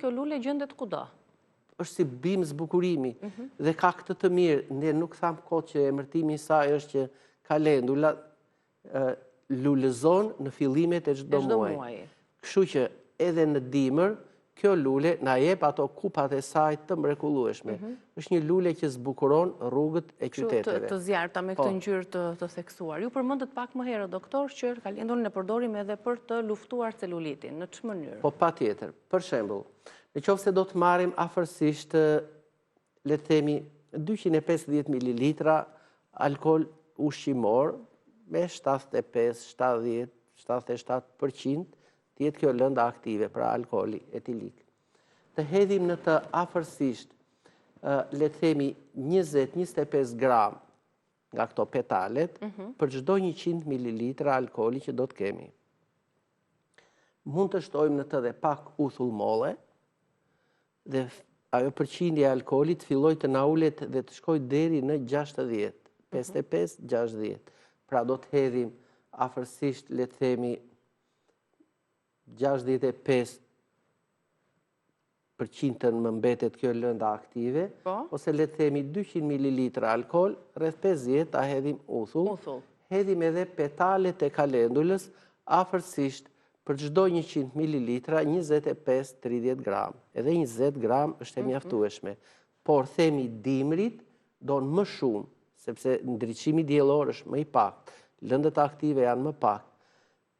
kjo lule gjendet kudo. Është si bim zbukurimi dhe ka këtë të mirë. Ne nuk tham kot që emërtimi i saj është që kalendula lulezon në fillimet e çdo muaji. Kështu që edhe në dimër kjo lule na jep ato kupat e saj të mrekullueshme. Është një lule që zbukuron rrugët e qyteteve. Të zjarta me këtë ngjyrë të theksuar. Ju përmendët pak më herët, doktor, që kalendulën e përdorim edhe për të luftuar celulitin. Në ç'më mënyrë? Po patjetër. Për shembull, nëse do të marrim afërsisht, le të themi 250 ml alkool ushqimor me 75, 70, 77% të jetë kjo lënda aktive, pra alkooli etilik. Të hedhim në të afërsisht, le të themi 20-25 gram nga këto petalet për çdo 100 ml alkooli që do të kemi. Mund të shtojmë në të dhe pak uthull molle dhe ajo përqindja e alkoolit filloj të na ulet dhe të shkoj deri në 60, 55-60. Pra do të hedhim afërsisht, le të themi 65% më mbetet kjo lënda aktive, ose le të themi 200 ml alkool, rreth 50 ta hedhim uthull. Hedhim edhe petalet e kalendulës afërsisht për çdo 100 ml 25-30 gram. Edhe 20 gram është e mjaftueshme. Por themi dimrit don më shumë, sepse ndriçimi diellor është më i pak, lëndët aktive janë më pak.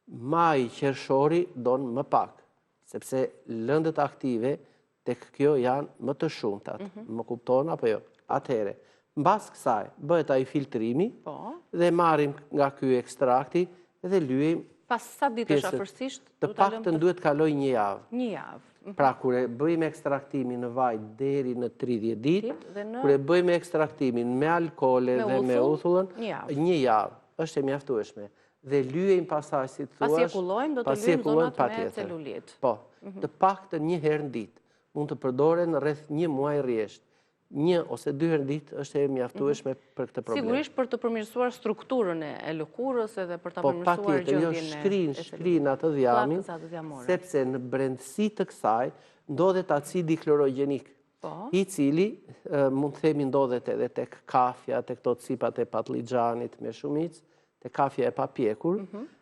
Maj qershori don më pak, sepse lëndët aktive tek kjo janë më të shumtat. Më kupton apo jo? Atëherë, mbas kësaj bëhet ai filtrimi dhe marrim nga ky ekstrakti dhe lyejm. Pas sa ditësh afërsisht? Të paktën duhet kaloj një javë. Një javë. Pra kur e bëjmë ekstraktimin në vaj deri në 30 ditë, kur e bëjmë ekstraktimin me alkoole dhe me uthullën, një javë është e mjaftueshme. Dhe lyejmë pasaj, si të thuash, pasi e kullojmë, do të lyejmë zonat me celulit. Po, të paktën një herë në ditë. Mund të përdoren rreth një muaj rresht. 1 ose 2 herë në ditë është e mjaftueshme për këtë problem. Sigurisht për të përmirësuar strukturën e lëkurës edhe për ta përmirësuar gjendjen e shkrin atë dhjamin, sepse në brendësi të kësaj ndodhet acidi klorogjenik, i cili mund të themi ndodhet edhe tek kafja, tek këto cipat e patligjanit me shumicë, tek kafja e papjekur,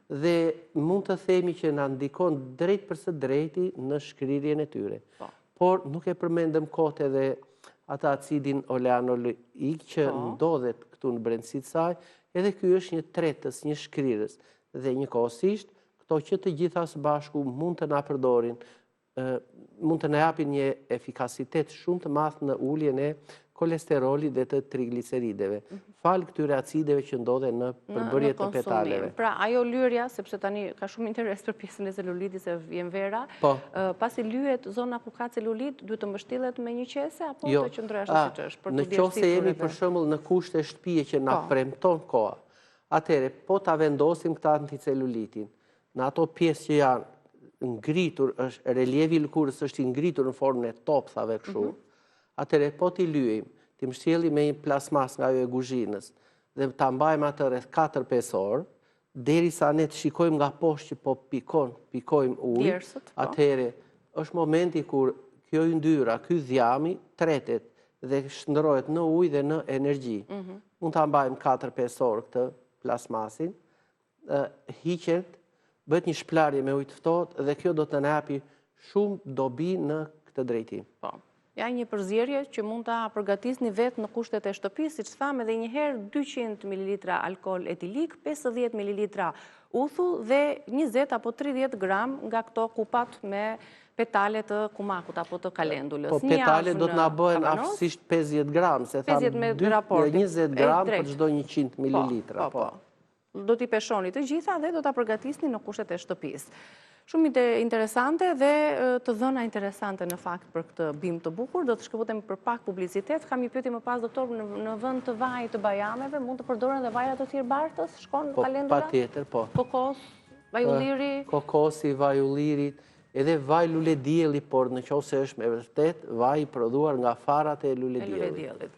dhe mund të themi që na ndikon drejt për së drejti në shkrirjen e tyre. Por nuk e përmendëm kot edhe ata acidin oleanoik që ndodhet këtu në brendësi të saj, edhe ky është një tretës, një shkrirës, dhe njëkohësisht këto që të gjitha së bashku mund të na përdorin, mund të na japin një efikasitet shumë të madh në uljen e kolesterolit dhe të triglicerideve, fal këtyre acideve që ndodhen në përbërjet të petaleve. Pra, ajo lyerja, sepse tani ka shumë interes për pjesën e celulitit, se vjen vera, pasi lyhet zona ku ka celulit, duhet të mbështillet me një qese, apo të qëndroj ashtu siç është? Nëse jemi për shembull në kushte shtëpie që na premton koha, atëherë po ta vendosim këtë anticelulitin në ato pjesë që janë ngritur, relievi i lëkurës është i ngritur në formën e topthave kështu. Atëre po t'i lyejmë, t'i mbështjellim me një plasmas nga ajo e kuzhinës dhe ta mbajmë atë rreth 4-5 orë, derisa ne të shikojmë nga poshtë që po pikojmë ujë, atëre është momenti kur kjo yndyra, ky dhjami tretet dhe shndrohet në ujë dhe në energji. Mund ta mbajmë 4-5 orë këtë plasmasin, hiqet, bëhet një shplarje me ujë të ftohtë dhe kjo do të na japi shumë dobi në këtë drejtim. Ja një përzierje që mund ta përgatisni vetë në kushtet e shtëpisë, siç thamë edhe një herë 200 ml alkool etilik, 50 ml uthull dhe 20 apo 30 gram nga këto kupat me petale të kumakut apo të kalendulës. Po petale do të na bëhen afërsisht 50 gram, se thamë 20 gram për çdo 100 ml. Do t'i peshoni të gjitha dhe do ta përgatisni në kushtet e shtëpisë. Shumë interesante dhe të dhëna interesante në fakt për këtë bim të bukur. Do të shkëputemi për pak publicitet. Kam një pyetje më pas, doktor, në vend të vaj të bajameve, mund të përdoren dhe vajrat të tjerë bartës? Shkon kalendula? Patjetër, po. Kokos, vaj ulliri? Kokosi, vaj ullirit, edhe vaj lule dielli, por nëse është me vërtet vaj i prodhuar nga farat e lule diellit.